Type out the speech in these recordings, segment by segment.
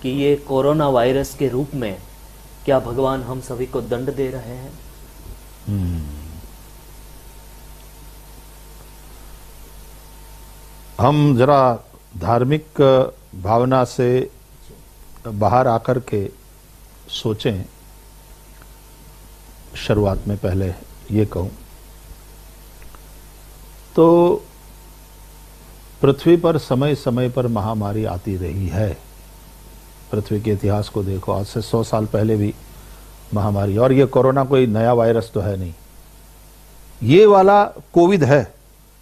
कि ये corona virus के रूप में क्या भगवान हम सभी को दंड दे रहे हैं? हम जरा धार्मिक भावना से बाहर आकर के सोचें। शुरुआत में पहले ये कहूं तो पृथ्वी पर समय समय पर महामारी आती रही है। पृथ्वी के इतिहास को देखो, आज से 100 साल पहले भी महामारी, और ये कोरोना कोई नया वायरस तो है नहीं। ये वाला कोविड है,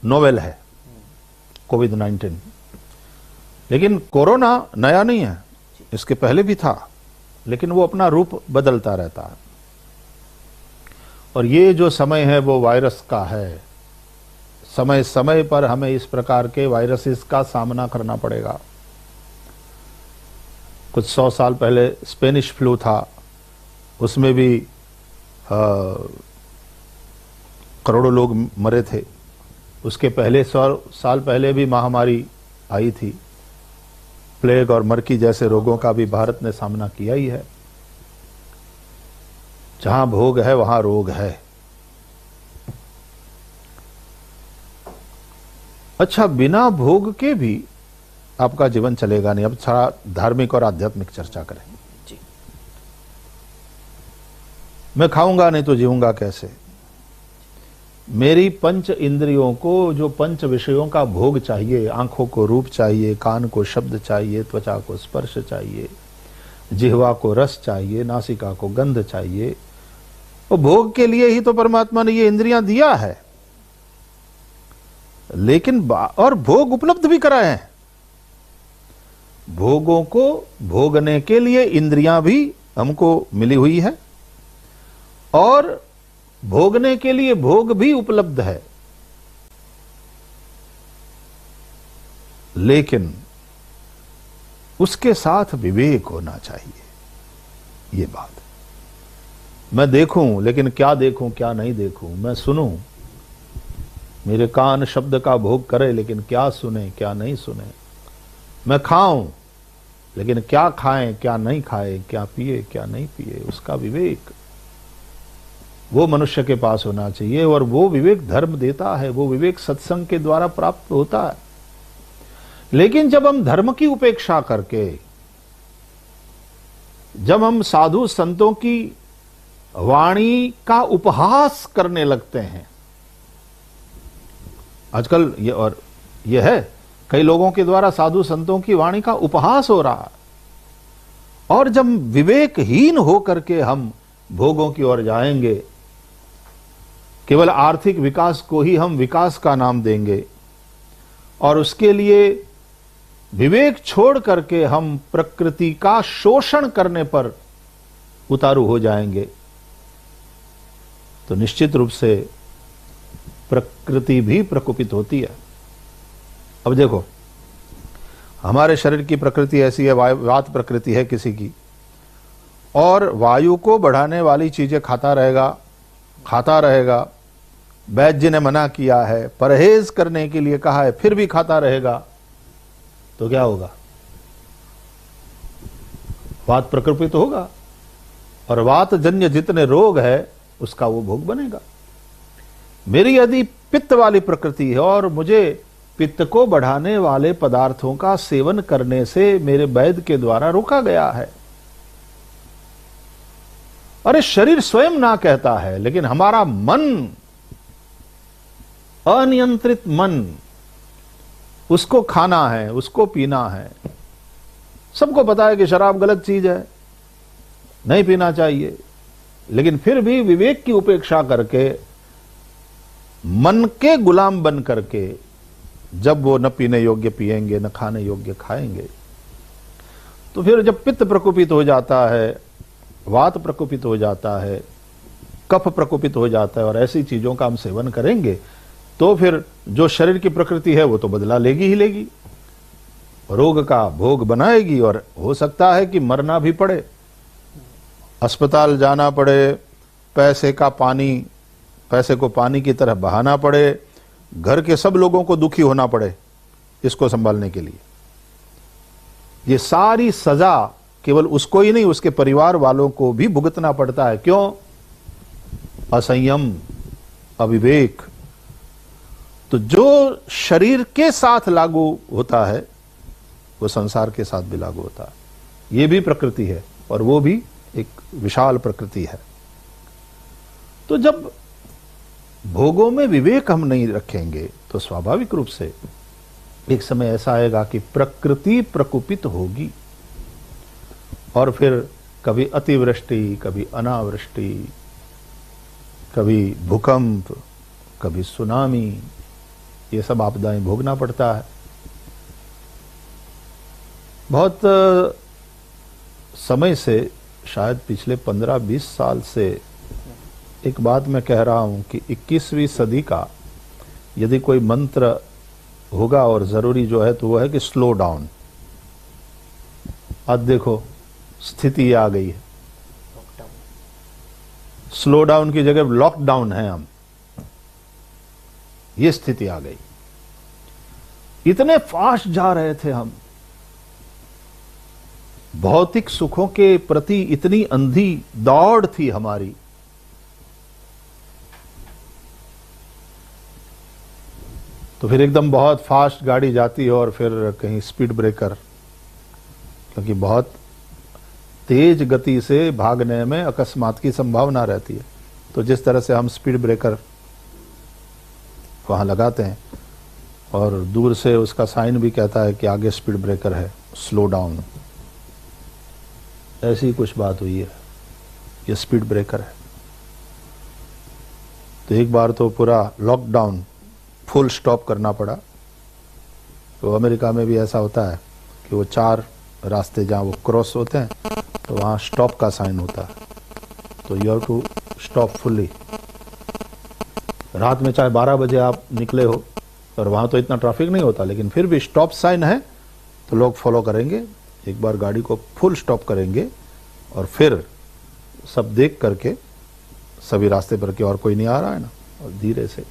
नोवेल है कोविड-19, लेकिन कोरोना नया नहीं है, इसके पहले भी था, लेकिन वो अपना रूप बदलता रहता है। और ये जो समय है वो वायरस का है। समय समय पर हमें इस प्रकार के वायरसेस का सामना करना पड़ेगा। कुछ 100 साल पहले स्पेनिश फ्लू था, उसमें भी करोड़ों लोग मरे थे। उसके पहले 100 साल पहले भी महामारी आई थी। प्लेग और मरकी जैसे रोगों का भी भारत ने सामना किया ही है। जहां भोग है वहां रोग है। अच्छा, बिना भोग के भी आपका जीवन चलेगा नहीं। अब थोड़ा धार्मिक और आध्यात्मिक चर्चा करें। जी। मैं खाऊंगा नहीं तो जीऊंगा कैसे? मेरी पंच इंद्रियों को जो पंच विषयों का भोग चाहिए, आंखों को रूप चाहिए, कान को शब्द चाहिए, त्वचा को स्पर्श चाहिए, जिह्वा को रस चाहिए, नासिका को गंध चाहिए, वो भोग के लिए ही तो परमात्मा ने ये इंद्रियां दिया है। लेकिन और भोग उपलब्ध भी कराए हैं। भोगों को भोगने के लिए इंद्रियां भी हमको मिली हुई है और भोगने के लिए भोग भी उपलब्ध है। लेकिन उसके साथ विवेक होना चाहिए। ये बात, मैं देखूं लेकिन क्या देखूं क्या नहीं देखूं, मैं सुनूं, मेरे कान शब्द का भोग करे लेकिन क्या सुने क्या नहीं सुने, मैं खाऊं लेकिन क्या खाएं क्या नहीं खाएं, क्या पिए क्या नहीं पिए, उसका विवेक वो मनुष्य के पास होना चाहिए। और वो विवेक धर्म देता है, वो विवेक सत्संग के द्वारा प्राप्त होता है। लेकिन जब हम धर्म की उपेक्षा करके, जब हम साधु संतों की वाणी का उपहास करने लगते हैं, आजकल ये है कई लोगों के द्वारा साधु संतों की वाणी का उपहास हो रहा है, और जब विवेकहीन होकर के हम भोगों की ओर जाएंगे, केवल आर्थिक विकास को ही हम विकास का नाम देंगे और उसके लिए विवेक छोड़ करके हम प्रकृति का शोषण करने पर उतारू हो जाएंगे, तो निश्चित रूप से प्रकृति भी प्रकोपित होती है। अब देखो, हमारे शरीर की प्रकृति ऐसी है, वात प्रकृति है किसी की, और वायु को बढ़ाने वाली चीजें खाता रहेगा। वैद्य जी ने मना किया है, परहेज करने के लिए कहा है, फिर भी खाता रहेगा, तो क्या होगा? वात प्रकोपित होगा, और वात जन्य जितने रोग है उसका वो भोग बनेगा। मेरी यदि पित्त वाली प्रकृति है और मुझे पित्त को बढ़ाने वाले पदार्थों का सेवन करने से मेरे वैद्य के द्वारा रोका गया है। अरे शरीर स्वयं ना कहता है, लेकिन हमारा मन, अनियंत्रित मन, उसको खाना है, उसको पीना है। सबको पता है कि शराब गलत चीज है, नहीं पीना चाहिए, लेकिन फिर भी विवेक की उपेक्षा करके, मन के गुलाम बन करके, जब वो न पीने योग्य पिएंगे न खाने योग्य खाएंगे, तो फिर जब पित्त प्रकोपित हो जाता है, वात प्रकोपित हो जाता है, कफ प्रकोपित हो जाता है, और ऐसी चीजों का हम सेवन करेंगे, तो फिर जो शरीर की प्रकृति है वो तो बदला लेगी ही लेगी, रोग का भोग बनाएगी, और हो सकता है कि मरना भी पड़े, अस्पताल जाना पड़े, पैसे को पानी की तरह बहाना पड़े, घर के सब लोगों को दुखी होना पड़े इसको संभालने के लिए। ये सारी सजा केवल उसको ही नहीं, उसके परिवार वालों को भी भुगतना पड़ता है। क्यों? असंयम, अविवेक। तो जो शरीर के साथ लागू होता है वो संसार के साथ भी लागू होता है। ये भी प्रकृति है और वो भी एक विशाल प्रकृति है। तो जब भोगों में विवेक हम नहीं रखेंगे तो स्वाभाविक रूप से एक समय ऐसा आएगा कि प्रकृति प्रकुपित होगी और फिर कभी अतिवृष्टि, कभी अनावृष्टि, कभी भूकंप, कभी सुनामी, ये सब आपदाएं भोगना पड़ता है। बहुत समय से, शायद पिछले 15-20 साल से एक बात मैं कह रहा हूं कि 21वीं सदी का यदि कोई मंत्र होगा और जरूरी जो है तो वो है कि स्लो डाउन। आज देखो स्थिति आ गई है, स्लो डाउन की जगह लॉकडाउन है हम, ये स्थिति आ गई। इतने फास्ट जा रहे थे हम, भौतिक सुखों के प्रति इतनी अंधी दौड़ थी हमारी। तो फिर एकदम बहुत फास्ट गाड़ी जाती है और फिर कहीं स्पीड ब्रेकर, क्योंकि बहुत तेज गति से भागने में अकस्मात की संभावना रहती है। तो जिस तरह से हम स्पीड ब्रेकर वहां लगाते हैं और दूर से उसका साइन भी कहता है कि आगे स्पीड ब्रेकर है, स्लो डाउन, ऐसी कुछ बात हुई है, ये स्पीड ब्रेकर है। तो एक बार तो पूरा लॉकडाउन, फुल स्टॉप करना पड़ा। तो अमेरिका में भी ऐसा होता है कि वो 4 रास्ते जहां वो क्रॉस होते हैं तो वहां स्टॉप का साइन होता है, तो you have to stop fully. रात में चाहे 12 बजे आप निकले हो और वहां तो इतना ट्रैफिक नहीं होता, लेकिन फिर भी स्टॉप साइन है तो लोग फॉलो करेंगे। एक बार गाड़ी को फुल स्टॉप करेंगे और फिर सब देख करके सभी रास्ते पर कि और कोई नहीं आ रहा है ना, और धीरे से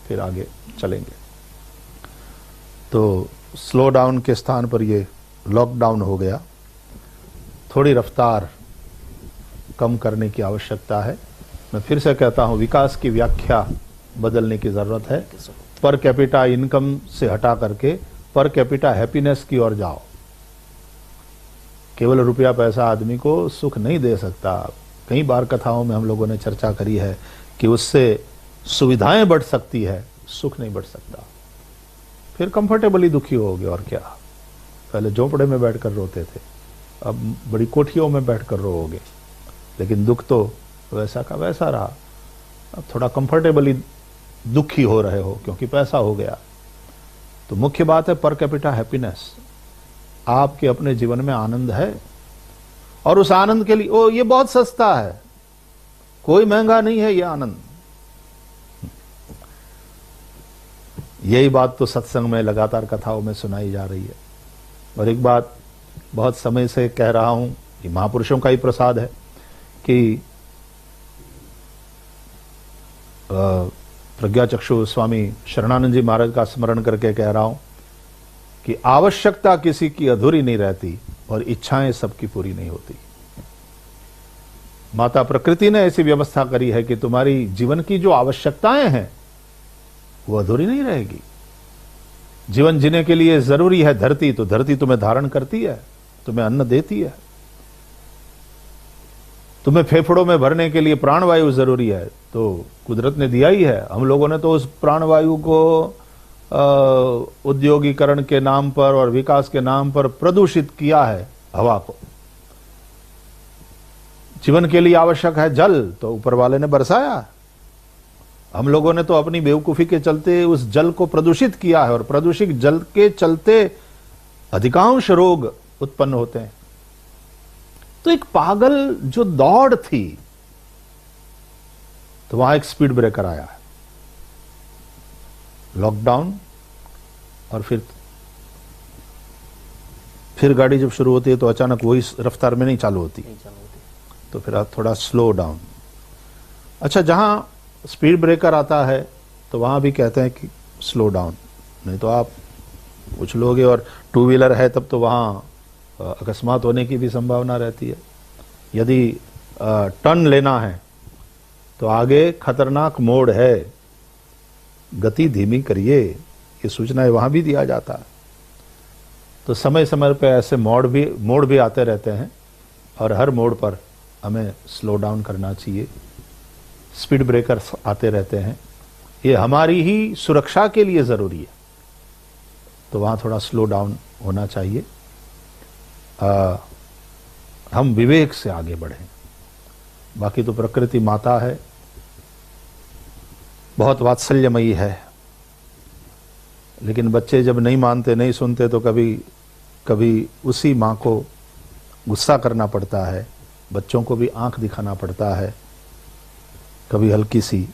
फिर आगे चलेंगे। तो स्लो डाउन के स्थान पर ये लॉकडाउन हो गया। थोड़ी रफ्तार कम करने की आवश्यकता है। मैं फिर से कहता हूं, विकास की व्याख्या बदलने की जरूरत है। पर कैपिटा इनकम से हटा करके पर कैपिटा हैप्पीनेस की ओर जाओ। केवल रुपया पैसा आदमी को सुख नहीं दे सकता। कई बार कथाओं में हम लोगों ने चर्चा करी है कि उससे सुविधाएं बढ़ सकती है, सुख नहीं बढ़ सकता। फिर कंफर्टेबली दुखी होगे और क्या। पहले झोपड़े में बैठकर रोते थे, अब बड़ी कोठियों में बैठकर रोओगे, लेकिन दुख तो वैसा का वैसा रहा। अब थोड़ा कंफर्टेबली दुखी हो रहे हो क्योंकि पैसा हो गया। तो मुख्य बात है पर कैपिटा हैप्पीनेस। आपके अपने जीवन में आनंद है और उस आनंद के लिए ये बहुत सस्ता है, कोई महंगा नहीं है ये आनंद। यही बात तो सत्संग में लगातार कथाओं में सुनाई जा रही है। और एक बात बहुत समय से कह रहा हूं, कि महापुरुषों का ही प्रसाद है कि प्रज्ञाचक्षु स्वामी शरणानंद जी महाराज का स्मरण करके कह रहा हूं कि आवश्यकता किसी की अधूरी नहीं रहती और इच्छाएं सबकी पूरी नहीं होती। माता प्रकृति ने ऐसी व्यवस्था करी है कि तुम्हारी जीवन की जो आवश्यकताएं हैं वो अधूरी नहीं रहेगी। जीवन जीने के लिए जरूरी है धरती, तो धरती तुम्हें धारण करती है, तुम्हें अन्न देती है। तुम्हें फेफड़ों में भरने के लिए प्राणवायु जरूरी है, तो कुदरत ने दिया ही है। हम लोगों ने तो उस प्राणवायु को उद्योगीकरण के नाम पर और विकास के नाम पर प्रदूषित किया है हवा को। जीवन के लिए आवश्यक है जल, तो ऊपर वाले ने बरसाया। हम लोगों ने तो अपनी बेवकूफी के चलते उस जल को प्रदूषित किया है और प्रदूषित जल के चलते अधिकांश रोग उत्पन्न होते हैं। तो एक पागल जो दौड़ थी, तो वहां एक स्पीड ब्रेकर आया है, लॉकडाउन। और फिर गाड़ी जब शुरू होती है तो अचानक वही रफ्तार में नहीं चालू होती, तो फिर थोड़ा स्लो डाउन। अच्छा, जहां स्पीड ब्रेकर आता है तो वहां भी कहते हैं कि स्लो डाउन, नहीं तो आप उछलोगे। और टू व्हीलर है तब तो वहां अकस्मात होने की भी संभावना रहती है। यदि टर्न लेना है तो आगे खतरनाक मोड़ है, गति धीमी करिए, ये सूचनाएं वहां भी दिया जाता है। तो समय समय पर ऐसे मोड़ भी आते रहते हैं और हर मोड़ पर हमें स्लो डाउन करना चाहिए। स्पीड ब्रेकर्स आते रहते हैं, ये हमारी ही सुरक्षा के लिए ज़रूरी है, तो वहाँ थोड़ा स्लो डाउन होना चाहिए। हम विवेक से आगे बढ़ें। बाकी तो प्रकृति माता है, बहुत वात्सल्यमयी है, लेकिन बच्चे जब नहीं मानते, नहीं सुनते, तो कभी कभी उसी माँ को गुस्सा करना पड़ता है, बच्चों को भी आंख दिखाना पड़ता है, कभी हल्की सी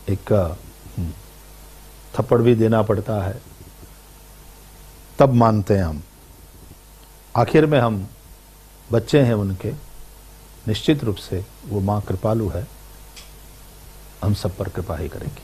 एक थप्पड़ भी देना पड़ता है, तब मानते हैं हम। आखिर में हम बच्चे हैं उनके, निश्चित रूप से वो माँ कृपालु है, हम सब पर कृपा ही करेंगी।